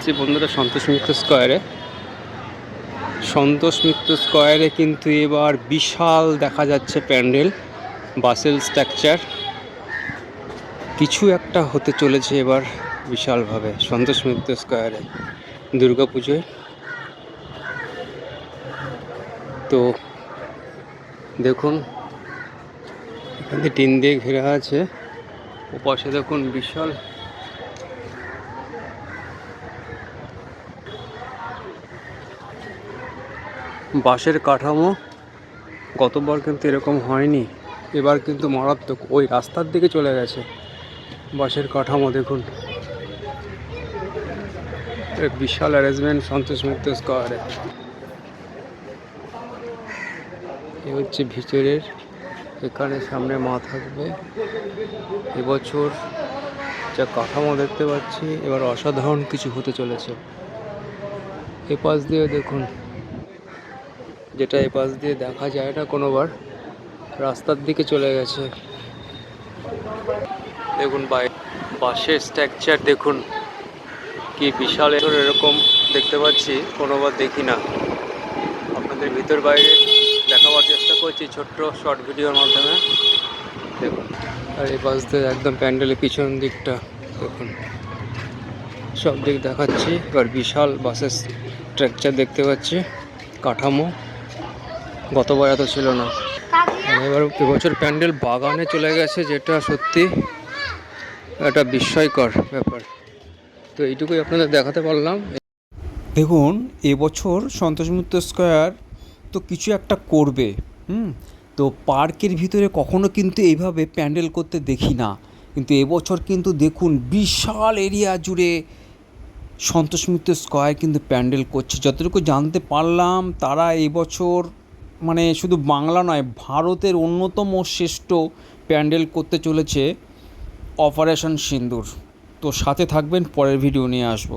যে বন্ধুরা সন্তোষ মিত্র স্কোয়ারে কিন্তু এবার বিশাল দেখা যাচ্ছে প্যান্ডেল, বাসেল স্ট্রাকচার কিছু একটা হতে চলেছে এবার বিশালভাবে সন্তোষ মিত্র স্কোয়ারে দুর্গাপুজোয়। তো দেখুন এখানে টিন দিয়ে ঘেরা আছে, ওপাশে দেখুন বিশাল বাঁশের কাঠামো। গতবার কিন্তু এরকম হয়নি, এবার কিন্তু মারাত্মক। ওই রাস্তার দিকে চলে গেছে বাঁশের কাঠামো, দেখুন বিশাল অ্যারেঞ্জমেন্ট সন্তোষ মিত্র স্কোয়ারে। এ হচ্ছে ভিতরের, এখানে সামনে মা থাকবে। এবছর যা কাঠামো দেখতে পাচ্ছি এবার অসাধারণ কিছু হতে চলেছে। এপাশ দিয়ে দেখুন, যেটা এপাশ দিয়ে দেখা যায় না কোনোবার, রাস্তার দিকে চলে গেছে। দেখুন বাঁশের স্ট্রাকচার দেখুন কি বিশাল, এরকম দেখতে পাচ্ছি কোনোবার দেখি না। আপনাদের ভিতর বাইরে দেখাবার চেষ্টা করছি ছোট্ট শর্ট ভিডিওর মাধ্যমে। দেখুন, আর এই পাশ দিয়ে একদম প্যান্ডেলের পিছন দিকটা দেখুন, সব দিক দেখাচ্ছি। এবার বিশাল বাসের স্ট্রাকচার দেখতে পাচ্ছি, কাঠামো গতবার এত ছিল না। এবার এবছর প্যান্ডেল বাগানে চলে গেছে, যেটা সত্যি একটা বিস্ময়কর ব্যাপার। তো এইটুকুই আপনাদের দেখাতে পারলাম। দেখুন এবছর সন্তোষ মিত্র স্কোয়ার তো কিছু একটা করবে। তো পার্কের ভিতরে কখনো কিন্তু এইভাবে প্যান্ডেল করতে দেখি না, কিন্তু এবছর কিন্তু দেখুন বিশাল এরিয়া জুড়ে সন্তোষ মিত্র স্কোয়ার কিন্তু প্যান্ডেল করছে। যতটুকু জানতে পারলাম তারা এবছর মানে শুধু বাংলা নয়, ভারতের অন্যতম শ্রেষ্ঠ প্যান্ডেল করতে চলেছে অপারেশন সিন্দুর। তো সাথে থাকবেন, পরের ভিডিও নিয়ে আসবো।